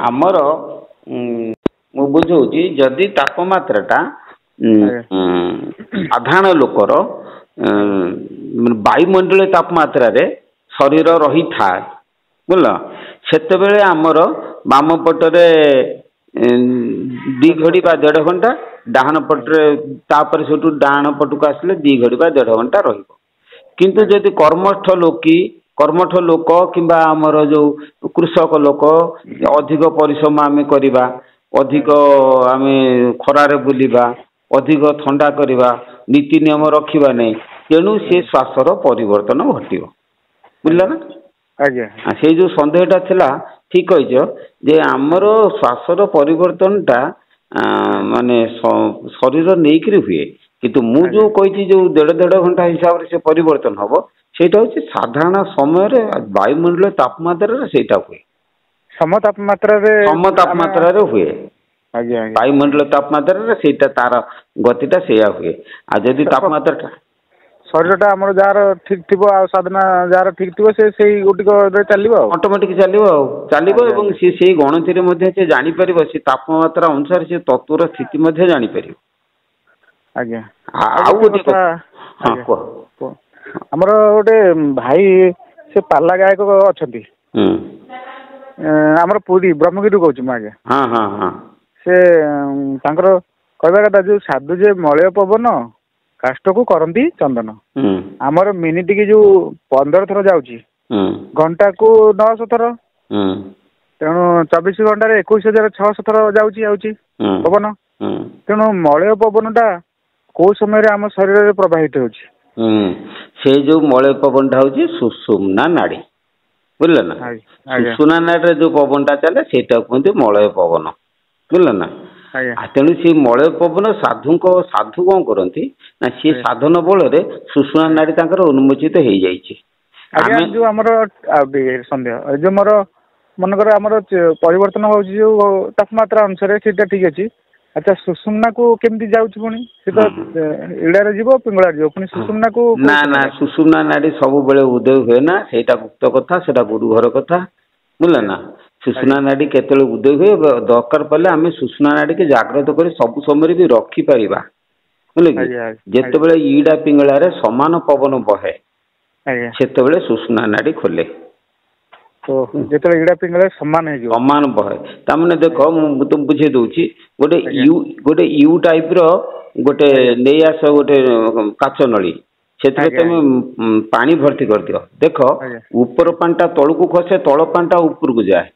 ଆମର ମୁଁ ବୁଝଉଛି ଯଦି ତାପମାତ୍ରାଟା ସାଧାରଣ ଲୋକର ବାୟୁମଣ୍ଡଳ ତାପମାତ୍ରାରେ ଶରୀର ରହିଥାଏ ବୁଝିଲ ସେତେବେଳେ ଆମର ବାମ ପଟରେ 2 ଘଡ଼ି ବା 1.5 ଘଣ୍ଟା ଡାହାଣ ପଟରେ ତାପରେ ସେଠୁ ଡାହାଣ ପଟକୁ ଆସିଲେ 2 ଘଡ଼ି ବା 1.5 ଘଣ୍ଟା ରହିବ କିନ୍ତୁ ଯଦି କର୍ମଠ ଲୋକ କିମ୍ବା ଆମର ଯୋଉ କୃଷକ ଲୋକ ଅଧିକ ପରିଶ୍ରମ ଆମେ କରିବା ଅଧିକ ଆମେ ଖରାରେ ବୁଲିବା ଅଧିକ ଥଣ୍ଡା କରିବା ନୀତି ନିୟମ ରଖିବା ନାହିଁ ତେଣୁ ସେ ଶ୍ୱାସର ପରିବର୍ତ୍ତନ ଘଟିବ ବୁଝିଲ ନା ଆଜ୍ଞା ସେଇ ଯୋଉ ସନ୍ଦେହଟା ଥିଲା ଠିକ କହିଛ ଯେ ଆମର ଶ୍ୱାସର ପରିବର୍ତ୍ତନଟା ମାନେ ଶରୀର ନେଇକରି ହୁଏ କିନ୍ତୁ ମୁଁ ଯୋଉ କହିଛି ଯୋଉ 1.5 ଘଣ୍ଟା ହିସାବରେ ସେ ପରିବର୍ତ୍ତନ ହବ ସେଇଟା ହଉଛି ସାଧାରଣ ସମୟରେ ବାୟୁମଣ୍ଡଳ ତାପମାତ୍ରାରେ ସେଇଟା ହୁଏ ସମ ତାପମାତ୍ରାରେ ହୁଏ ଆଜ୍ଞା ବାୟୁମଣ୍ଡଳ ତାପମାତ୍ରାରେ ସେଇଟା ତାର ଗତିଟା ସେଇଆ ହୁଏ ଆଉ ଯଦି ତାପମାତ୍ରାଟା ଶରୀରଟା ଆମର ଯାହାର ଠିକ ଥିବ ଆଉ ସାଧନା ଯାହାର ଠିକ ଥିବ ସେ ସେଇ ଗୋଟିକରେ ଚାଲିବ ଆଉ ଅଟୋମେଟିକ ଚାଲିବ ଏବଂ ସେ ସେଇ ଗଣତିରେ ମଧ୍ୟ ସେ ଜାଣିପାରିବ ସେ ତାପମାତ୍ରା ଅନୁସାରେ ସେ ତତ୍ତ୍ୱର ସ୍ଥିତି ମଧ୍ୟ ଜାଣିପାରିବ ଆଜ୍ଞା ଆଉ ଗୋଟେ କଥା ହଁ କୁହ ଆମର ଗୋଟେ ଭାଇ ସେ ପାଲା ଗାୟକ ଅଛନ୍ତି ଆମର ପୁରୀ ବ୍ରହ୍ମଗିରିରୁ କହୁଛି ମୁଁ ଆଜ୍ଞା ହଁ ହଁ ହଁ ସେ ତାଙ୍କର କହିବା କଥା ଯୋଉ ସାଧୁ ଯେ ମଳୟ ପବନ କାଷ୍ଟକୁ କରନ୍ତି ଚନ୍ଦନ ଆମର ମିନିଟ କି ଯୋଉ 15 ଥର ଯାଉଛି ଘଣ୍ଟାକୁ 900 ଥର ତେଣୁ 24 ଘଣ୍ଟାରେ 21,600 ଥର ଯାଉଛି ପବନ ତେଣୁ ମଳୟ ପବନଟା କୋଉ ସମୟରେ ଆମ ଶରୀରରେ ପ୍ରବାହିତ ହେଉଛି ସେ ଯୋଉ ମଳୟ ପବନଟା ହଉଛି ସୁଷୁମ୍ନା ନାଡି ବୁଝିଲ ନା ସୁଷୁମ୍ନା ନାଡିରେ ଯୋଉ ପବନଟା ଚାଲେ ସେଇଟା କୁହନ୍ତି ମଳୟ ପବନ ବୁଝିଲ ନା ତେଣୁ ସେ ମଳୟ ପବନ ସାଧୁ କଣ କରନ୍ତି ନା ସିଏ ସାଧନ ବଳରେ ସୁଷୁମ୍ନା ନାଡି ତାଙ୍କର ଉନ୍ମୋଚିତ ହେଇଯାଇଛି ଯୋଉ ଆମର ସନ୍ଦେହ ଯୋଉ ମୋର ମନେକର ଆମର ପରିବର୍ତ୍ତନ ହଉଛି ଯୋଉ ତାପମାତ୍ରା ଅନୁସାରେ ସେଇଟା ଠିକ ଅଛି ଆଚ୍ଛା ସୁଷୁମ୍ନାକୁ କେମିତି ଯାଉଛି ପୁଣି ସେ ତ ଇଡାରେ ଯିବ ପିଙ୍ଗଳାରେ ଯିବ ପୁଣି ସୁଷୁମ୍ନାକୁ ନା ସୁଷୁମ୍ନା ନାଡି ସବୁବେଳେ ଉଦୟ ହୁଏ ନା ସେଇଟା ଗୁପ୍ତ କଥା ସେଇଟା ଗୁରୁ ଘର କଥା ବୁଝିଲ ନା ସୁଷୁମ୍ନା ନାଡି କେତେବେଳେ ଉଦୟ ହୁଏ ଦରକାର ପଡ଼ିଲେ ଆମେ ସୁଷୁମ୍ନା ନାଡିକି ଜାଗ୍ରତ କରି ସବୁ ସମୟରେ ବି ରଖିପାରିବା ବୁଝିଲେ କି ଯେତେବେଳେ ଇଡା ପିଙ୍ଗଳାରେ ସମାନ ପବନ ବହେ ସେତେବେଳେ ସୁଷୁମ୍ନା ନାଡି ଖୋଲେ ଯେତେବେଳେ ଇଡା ପିଙ୍ଗଳ ସମାନ ହେଇଯିବ ସମାନ ବହେ ତାମାନେ ଦେଖ ମୁଁ ତ ବୁଝେଇ ଦଉଛି ଗୋଟେ ୟୁ ଟାଇପ ର ଗୋଟେ ନେଇ ଆସ ଗୋଟେ କାଚ ନଳୀ ସେଥିରେ ତମେ ପାଣି ଭର୍ତ୍ତି କରିଦିଅ ଦେଖ ଉପର ପାଣିଟା ତଳକୁ ଖସେ ତଳ ପାଣିଟା ଉପରକୁ ଯାଏ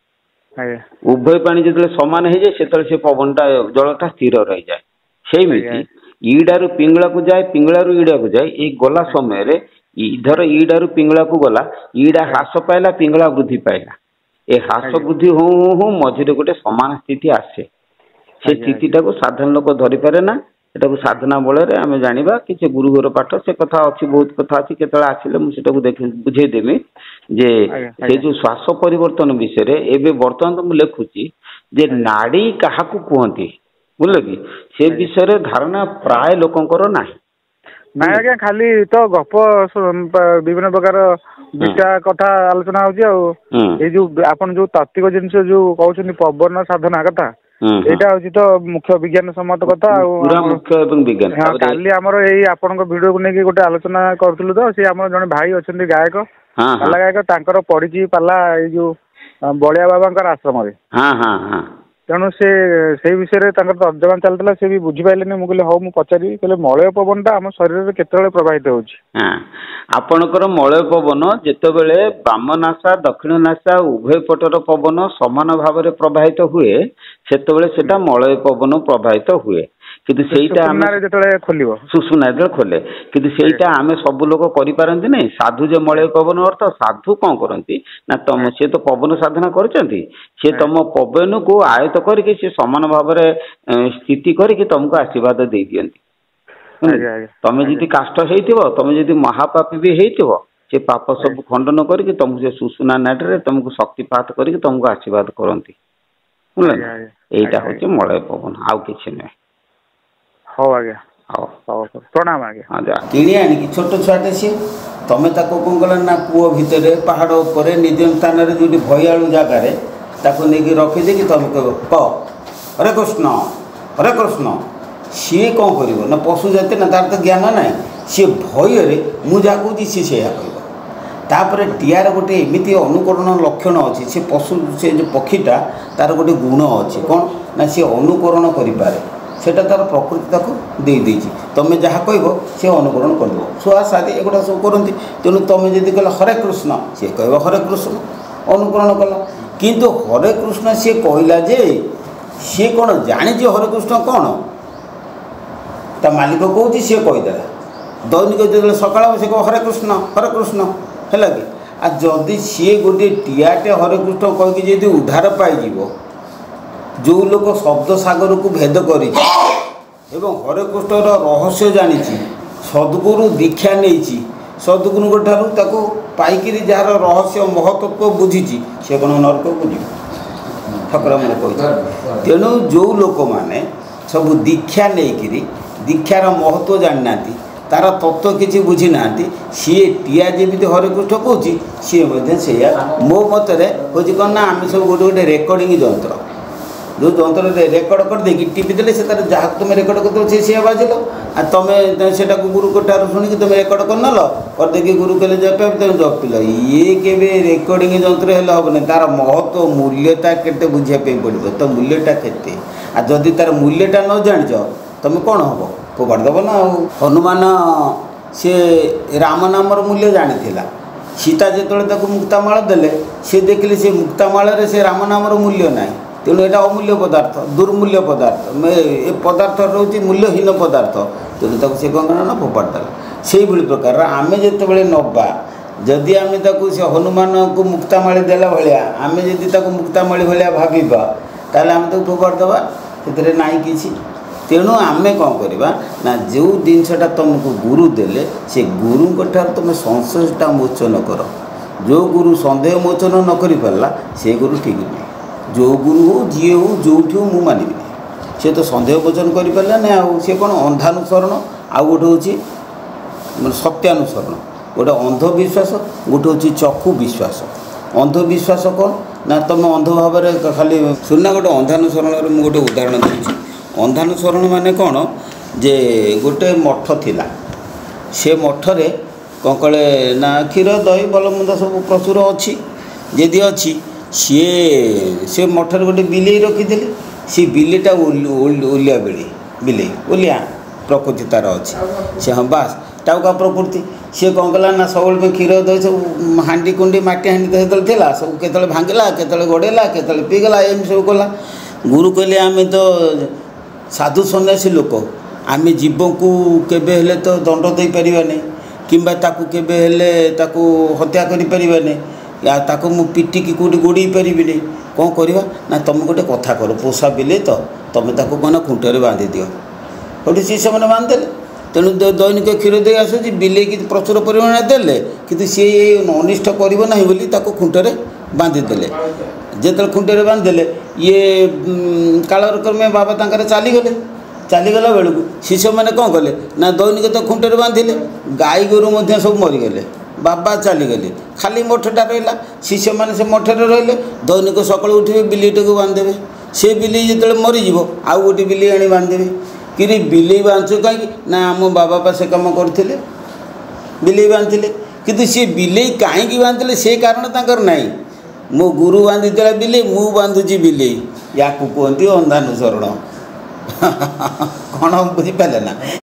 ଉଭୟ ପାଣି ଯେତେବେଳେ ସମାନ ହେଇଯାଏ ସେତେବେଳେ ସେ ପବନଟା ଜଳଟା ସ୍ଥିର ରହିଯାଏ ସେଇମିତି ଇଡାରୁ ପିଙ୍ଗଳାକୁ ଯାଏ ପିଙ୍ଗଳାରୁ ଇଡାକୁ ଯାଏ ଏଇ ଗଲା ସମୟରେ ଧର ଇଡାରୁ ପିଙ୍ଗଳାକୁ ଗଲା ଇଡା ହ୍ରାସ ପାଇଲା ପିଙ୍ଗଳା ବୃଦ୍ଧି ପାଇଲା ଏ ହ୍ରାସ ବୃଦ୍ଧି ହଉ ମଝିରେ ଗୋଟେ ସମାନ ସ୍ଥିତି ଆସେ ସେ ସ୍ଥିତିଟାକୁ ସାଧାରଣ ଲୋକ ଧରିପାରେ ନା ଏଟାକୁ ସାଧନା ବଳରେ ଆମେ ଜାଣିବା କିଛି ଗୁରୁଘର ପାଠ ସେ କଥା ଅଛି ବହୁତ କଥା ଅଛି କେତେବେଳେ ଆସିଲେ ମୁଁ ସେଟାକୁ ବୁଝେଇଦେବି ଯେ ସେ ଯୋଉ ଶ୍ୱାସ ପରିବର୍ତ୍ତନ ବିଷୟରେ ଏବେ ବର୍ତ୍ତମାନ ତ ମୁଁ ଲେଖୁଛି ଯେ ନାଡି କାହାକୁ କୁହନ୍ତି ବୁଝିଲ କି ସେ ବିଷୟରେ ଧାରଣା ପ୍ରାୟ ଲୋକଙ୍କର ନାହିଁ ନାଇଁ ଆଜ୍ଞା ଖାଲି ତ ଗପ ବିଭିନ୍ନ ପ୍ରକାର ବିଟା କଥା ଆଲୋଚନା ହଉଛି ଆଉ ଏଇ ଯୋଉ ଆପଣ ଯୋଉ ତାତ୍ତ୍ୱିକ ଜିନିଷ ଯୋଉ କହୁଛନ୍ତି ପବନ ସାଧନା କଥା ଏଇଟା ହଉଛି ତ ମୁଖ୍ୟ ବିଜ୍ଞାନ ସମ୍ମତ କଥା ଆଉ କାଲି ଆମର ଏଇ ଆପଣଙ୍କ ଭିଡିଓକୁ ନେଇକି ଗୋଟେ ଆଲୋଚନା କରୁଥିଲୁ ତ ସେ ଆମର ଜଣେ ଭାଇ ଅଛନ୍ତି ଗାୟକ ପାଲା ଗାୟକ ତାଙ୍କର ପଡିଛି ପାଲା ଏଇ ଯୋଉ ବଳିଆ ବାବାଙ୍କର ଆଶ୍ରମରେ ତେଣୁ ସେଇ ବିଷୟରେ ତାଙ୍କର ତର୍ଜମା ଚାଲିଥିଲା ସେ ବି ବୁଝିପାରିଲେନି ମୁଁ କହିଲି ହଉ ମୁଁ ପଚାରିବି କହିଲେ ମଳୟ ପବନଟା ଆମ ଶରୀରରେ କେତେବେଳେ ପ୍ରବାହିତ ହେଉଛି ଆପଣଙ୍କର ମଳୟ ପବନ ଯେତେବେଳେ ବାମ ନାସା ଦକ୍ଷିଣ ନାସା ଉଭୟ ପଟର ପବନ ସମାନ ଭାବରେ ପ୍ରବାହିତ ହୁଏ ସେତେବେଳେ ସେଟା ମଳୟ ପବନ ପ୍ରବାହିତ ହୁଏ କିନ୍ତୁ ସେଇଟା ଆମେ ଯେତେବେଳେ ଖୋଲିବ ସୁଷୁମ୍ନା ଯେତେବେଳେ ଖୋଲେ କିନ୍ତୁ ସେଇଟା ଆମେ ସବୁ ଲୋକ କରିପାରନ୍ତି ନାହିଁ ସାଧୁ ଯେ ମଳୟ ପବନ ଅର୍ଥ ସାଧୁ କଣ କରନ୍ତି ନା ସେ ତ ପବନ ସାଧନା କରିଛନ୍ତି ସେ ତମ ପବନକୁ ଆୟତ କରିକି ସେ ସମାନ ଭାବରେ ସ୍ଥିତି କରିକି ତମକୁ ଆଶୀର୍ବାଦ ଦେଇ ଦିଅନ୍ତି ତମେ ଯଦି କାଷ୍ଟ ହେଇଥିବ ତମେ ଯଦି ମହାପାପୀ ବି ହେଇଥିବ ସେ ପାପ ସବୁ ଖଣ୍ଡନ କରିକି ତମକୁ ସେ ସୁଷୁମ୍ନା ନାଡିରେ ତମକୁ ଶକ୍ତିପାତ କରିକି ତମକୁ ଆଶୀର୍ବାଦ କରନ୍ତି ଏଇଟା ହଉଛି ମଳୟ ପବନ ଆଉ କିଛି ନୁହେଁ ହଉ ଆଜ୍ଞା ହଉ ପ୍ରଣାମ ଆଜ୍ଞା କିଣି ଆଣିକି ଛୋଟ ଛୁଆଟେ ସିଏ ତମେ ତାକୁ କଣ କଲ ନା କୂଅ ଭିତରେ ପାହାଡ଼ ଉପରେ ନିଜ ସ୍ଥାନରେ ଯୋଉଠି ଭୟାଳୁ ଜାଗାରେ ताको नहीं रखीदे कि तुम कह हरे कृष्ण सी कौन कर ना पशु जाति ना तार तो ज्ञान ना सी भय मुझे कह सी से तापर टीआर गोटे एमती अनुकरण लक्षण अच्छी से पशु से जो पक्षीटा तार गोटे गुण अच्छी कौन ना सी अनुकरण करें सेटा तार प्रकृति ताको दे देछि तमें जहाँ कह सी अनुकरण करदेव छुआ सारी एगुड़ा सब करती तेणु तुम जदि कह हरे कृष्ण सी कह हरे कृष्ण अनुकरण कल किंतु हरे कृष्ण सी कहला जे सी कौन जानी हरे कृष्ण कौन ता मालिक कौच सी कहीदेला दैनिक जो सकाल से कह हरे कृष्ण है कि आ जदि सी गोटे टीआटे हरे कृष्ण कहीकि जी उद्धार पाई जो लोक शब्द सागर को भेद कर हरे कृष्ण रहस्य जानी सद्गुरु दीक्षा नहीं सद्गुरु ठारू पाइक जार रहस्य महत्व बुझी सी कौन नरक बुझ ठाकुर मैंने कही तेणु जो लोक मैंने सब दीक्षा नहीं दीक्षार महत्व जाना तार तत्व किसी बुझी ना सी टीआ जमी हरे कृष्ण कौच सी मो मतरे हूँ कौन ना आम सब गोटे गोटे रेकर्डिंग जंत्र जो जंत्र रेकर्ड कर देकी टीपी देले से तार जहाँ तुम रेकर्ड कर सी बाजिल आ तुम से गुरु कोठार शुणिकी तुम रेकर्ड कर नल कर देखिए गुरु कहले जप तुम जपिल ये केवे रेकर्डिंग जंत्र हेल्ले हम ना तार महत्व मूल्यता केते बुझापी पड़ो तो मूल्यटा केते आ जदि तार मूल्यटा न जान तुम कौन हम फोपाड़ देव ना हनुमान सी राम नामर मूल्य जानी सीता जो मुक्तामाल देले सी देखिले से मुक्तामाल से राम नामर मूल्य ना तेणु यहाँ अमूल्य पदार्थ दुर्मूल्य पदार्थ ए पदार्थ रोचे मूल्यहीन पदार्थ तेणु तक सी कौन ना फोपाड़ देला से प्रकार आम जो नवा जदि आम से हनुमान को मुक्तामाली देला भाया आम जदि मुक्तामाली भाया भाविबा ताले आम तो फोपाड़ देवा से नाई किसी तेणु आम कौन करवा ना जो जिनसा तुमको गुरु देले से गुरु ठार तुम संशयटा मोचन कर जो गुरु सन्देह मोचन न कर पारा से गुरु ठीक नहीं जो गुरु हो जी हो जो मु मानवि सी तो सन्देह मोचन कर पारा ना सी कौन अंधानुसरण आउ गोटे हूँ सत्यानुसरण गोटे अंधविश्वास गोटे हूँ चक्षु विश्वास अंधविश्वास कौन ना तुम अंध भाव खाली सुनना गोटे अंधानुसरण मुझे गोटे उदाहरण दूसरी अंधानुसरण माने कौन जे गोटे मठ थिला से मठरे कौन कले ना क्षीर दही भलमंद सब प्रचुर अच्छी जदि अच्छी सी मठर गोटे बिले रखी सी बिलेटा ओलिया बेली बिले ओलिया प्रकृति तार अच्छी से हाँ बास टाउका प्रकृति सी कौन कला ना सब क्षीर दही सब हांडी कुंडी मटी हांडी तो थी सब केतले भांगला केतले गोड़ेला केतले पीगला एम सब कला गुरु कहले आम तो साधु सन्यासी लोक आम जीव को केबे हेले तो दंड दे पारिबानी किंबा ताकू केबे हेले ताकू हत्या करि पारिबानी या ताकू मु पिटिकी कोडी गोड़ी पारिबिनी कौन करवा ना तुम गोटे कथा कर पोषा बिले तो तुम ताकू कौन खुंटर बांधि दियो गोटे सी से बांधिदेले तेणु दैनिक क्षीर दे आसूँ बिले की प्रचुर परिमाण देले कि सी अनिष्ट करना खुंटर बांधिदेले जिते खुंटे बांधिदेले ये कालक्रमे बाबा तंकर चलीगला बेलू शिष्य मैंने कौन कले ना दैनिक तो खुंटे बांधिले गाई गोरु सब मरीगले बाबा चलीगले खाली मठटा रहा शिष्य मैंने से मठरे रही दैनिक सकाल उठे बिलेटा को बांधदेवे से बिले जो मरीज आउ गोटे बिले आनी बांधदेवे कि बिले बांधु कहीं ना आम बाबा पा से कम करते बिले बांधे कि सी बिले कहीं बांधे से कारण तंकर नाई मो गुरु बांधि बिले मु बांधुची बिले या कहते अंधानुसरण कौन बुझीपारे ना।